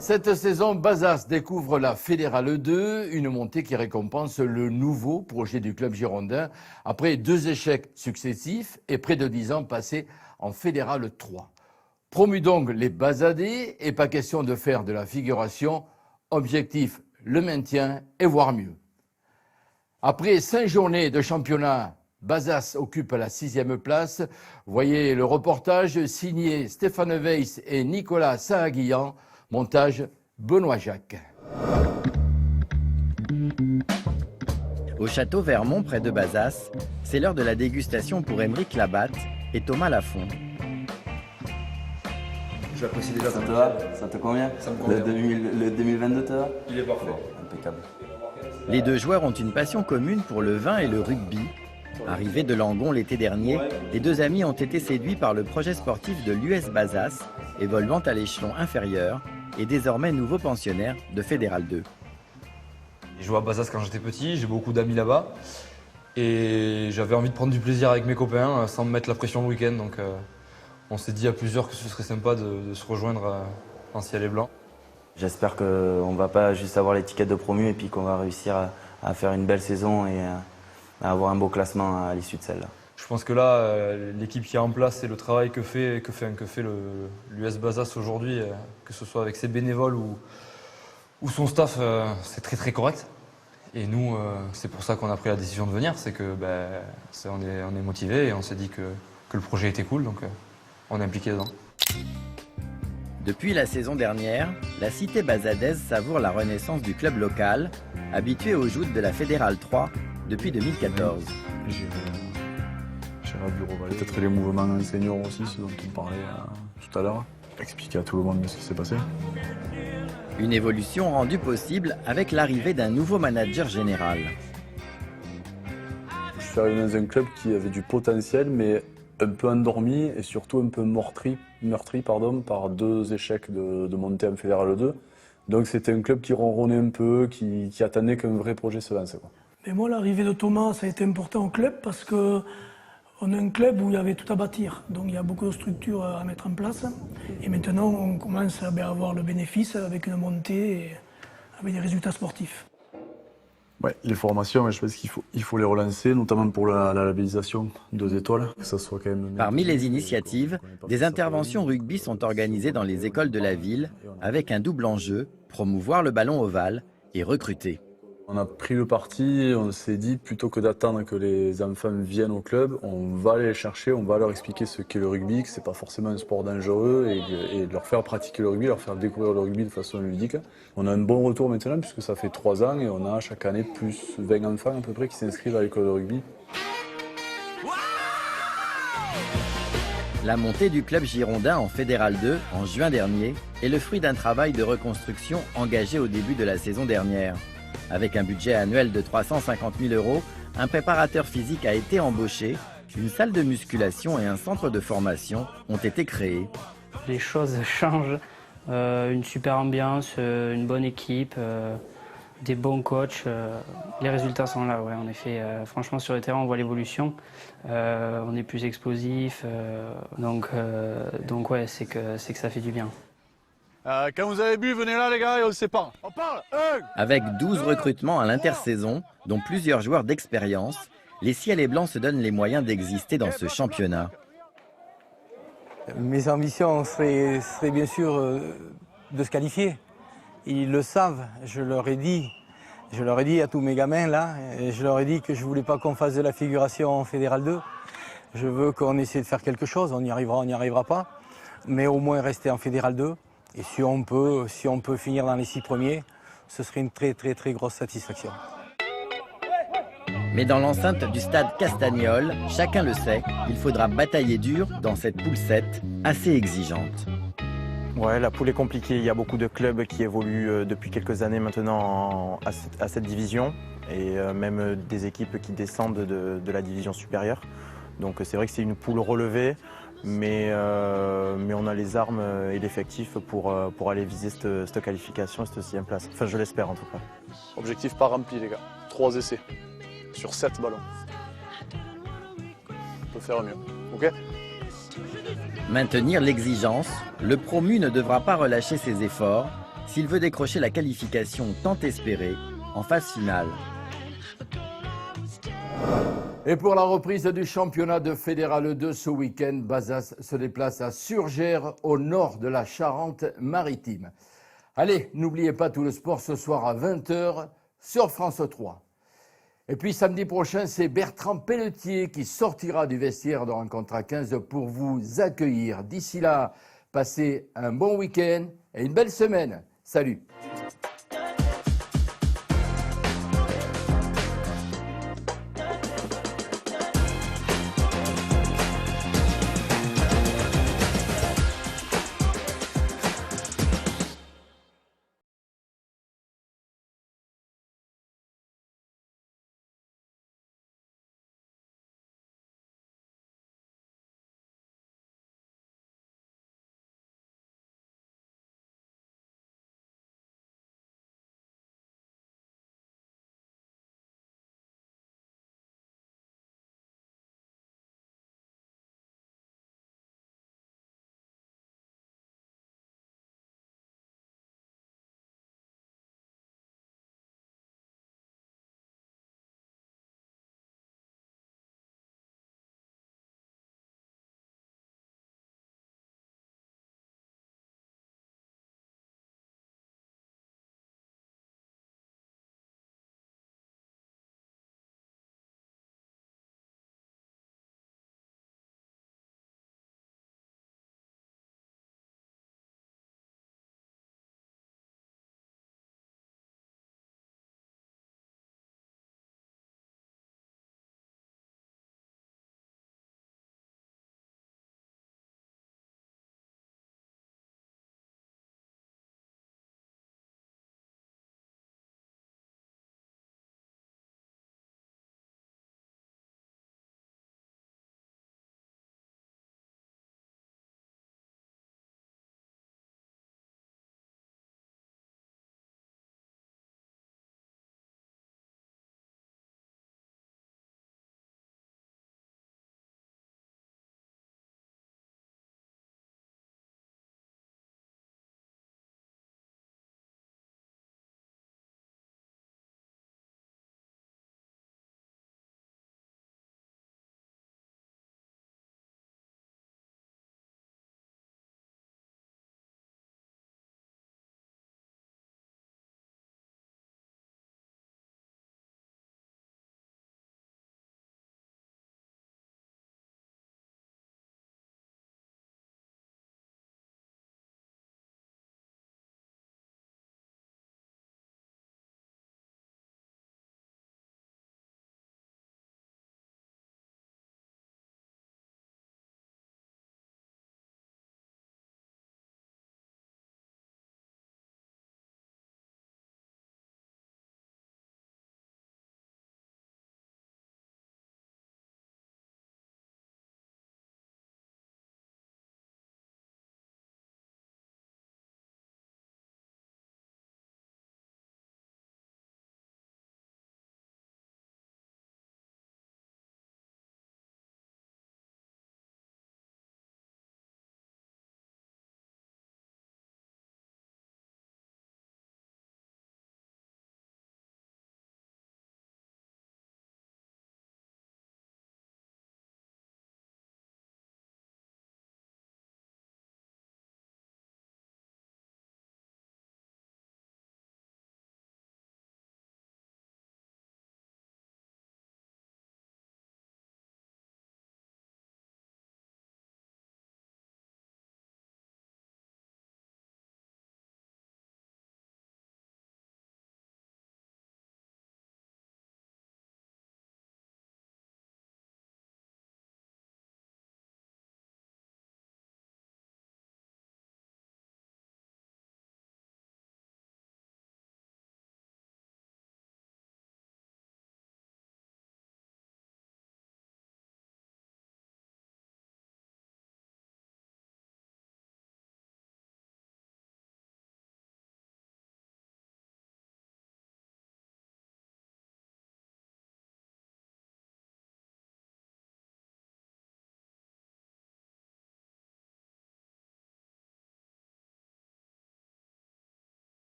Cette saison, Bazas découvre la Fédérale 2, une montée qui récompense le nouveau projet du club girondin après 2 échecs successifs et près de 10 ans passés en Fédérale 3. Promu donc les Bazadais et pas question de faire de la figuration, objectif le maintien et voire mieux. Après 5 journées de championnat, Bazas occupe la 6e place. Voyez le reportage signé Stéphane Weiss et Nicolas Sahaguillan, montage Benoît Jacques. Au château Vermont, près de Bazas, c'est l'heure de la dégustation pour Aymeric Labatte et Thomas Lafont. J'apprécie déjà. Ça te va? Ça te convient? Ça me convient. Le 2022 te va? Il est parfait. Impeccable. Les deux joueurs ont une passion commune pour le vin et le rugby. Arrivés de Langon l'été dernier, les deux amis ont été séduits par le projet sportif de l'US Bazas, évoluant à l'échelon inférieur et désormais nouveau pensionnaire de Fédéral 2. J'ai joué à Bazas quand j'étais petit, j'ai beaucoup d'amis là-bas. Et j'avais envie de prendre du plaisir avec mes copains sans me mettre la pression le week-end. Donc on s'est dit à plusieurs que ce serait sympa de se rejoindre en ciel et blanc. J'espère qu'on ne va pas juste avoir l'étiquette de promu et puis qu'on va réussir à faire une belle saison et à avoir un beau classement à l'issue de celle-là. Je pense que là, l'équipe qui est en place et le travail que fait l'US Bazas aujourd'hui, que ce soit avec ses bénévoles ou son staff, c'est très très correct. Et nous, c'est pour ça qu'on a pris la décision de venir, c'est que on est motivés et on s'est dit que le projet était cool, donc on est impliqué dedans. Depuis la saison dernière, la cité bazadaise savoure la renaissance du club local, habitué aux joutes de la Fédérale 3 depuis 2014. J'ai bureau peut-être les mouvements en senior aussi, ce dont on parlait tout à l'heure. Expliquer à tout le monde ce qui s'est passé. Une évolution rendue possible avec l'arrivée d'un nouveau manager général. Je suis arrivé dans un club qui avait du potentiel, mais un peu endormi et surtout un peu meurtri par 2 échecs de montée en Fédérale 2. Donc c'était un club qui ronronnait un peu, qui attendait qu'un vrai projet se lance, quoi. Mais moi, l'arrivée de Thomas, ça a été important au club parce qu'on est un club où il y avait tout à bâtir. Donc il y a beaucoup de structures à mettre en place. Et maintenant, on commence à avoir le bénéfice avec une montée et avec des résultats sportifs. Ouais, les formations, je pense qu'il faut les relancer, notamment pour la labellisation 2 étoiles, que ça soit quand même... Parmi les initiatives, des interventions rugby sont organisées dans les écoles de la ville avec un double enjeu, promouvoir le ballon ovale et recruter. On a pris le parti, on s'est dit, plutôt que d'attendre que les enfants viennent au club, on va aller les chercher, on va leur expliquer ce qu'est le rugby, que c'est pas forcément un sport dangereux, et leur faire pratiquer le rugby, leur faire découvrir le rugby de façon ludique. On a un bon retour maintenant, puisque ça fait 3 ans, et on a chaque année plus 20 enfants à peu près qui s'inscrivent à l'école de rugby. La montée du club girondin en Fédéral 2 en juin dernier est le fruit d'un travail de reconstruction engagé au début de la saison dernière. Avec un budget annuel de 350 000 €, un préparateur physique a été embauché, une salle de musculation et un centre de formation ont été créés. Les choses changent, une super ambiance, une bonne équipe, des bons coachs. Les résultats sont là, ouais, en effet. Franchement, sur le terrain, on voit l'évolution. On est plus explosif, donc ouais, c'est que ça fait du bien. Quand vous avez bu, venez là les gars et on le sépare. On parle. Avec 12 recrutements à l'intersaison, dont plusieurs joueurs d'expérience, les Ciels et Blancs se donnent les moyens d'exister dans ce championnat. Mes ambitions seraient bien sûr de se qualifier. Ils le savent, je leur ai dit à tous mes gamins là, et je leur ai dit que je ne voulais pas qu'on fasse de la figuration en Fédéral 2. Je veux qu'on essaie de faire quelque chose, on y arrivera pas, mais au moins rester en Fédéral 2. Et si on peut finir dans les 6 premiers, ce serait une très grosse satisfaction. Mais dans l'enceinte du stade Castagnol, chacun le sait, il faudra batailler dur dans cette poule 7 assez exigeante. Ouais, la poule est compliquée. Il y a beaucoup de clubs qui évoluent depuis quelques années maintenant à cette division et même des équipes qui descendent de la division supérieure. Donc c'est vrai que c'est une poule relevée. Mais on a les armes et l'effectif pour aller viser cette qualification, cette 6e place. Enfin, je l'espère en tout cas. Objectif pas rempli les gars. 3 essais sur 7 ballons. On peut faire mieux. Ok? Maintenir l'exigence, le promu ne devra pas relâcher ses efforts s'il veut décrocher la qualification tant espérée en phase finale. Et pour la reprise du championnat de Fédéral 2 ce week-end, Bazas se déplace à Surgères, au nord de la Charente-Maritime. Allez, n'oubliez pas tout le sport ce soir à 20h sur France 3. Et puis samedi prochain, c'est Bertrand Pelletier qui sortira du vestiaire de Rencontre à 15 pour vous accueillir. D'ici là, passez un bon week-end et une belle semaine. Salut!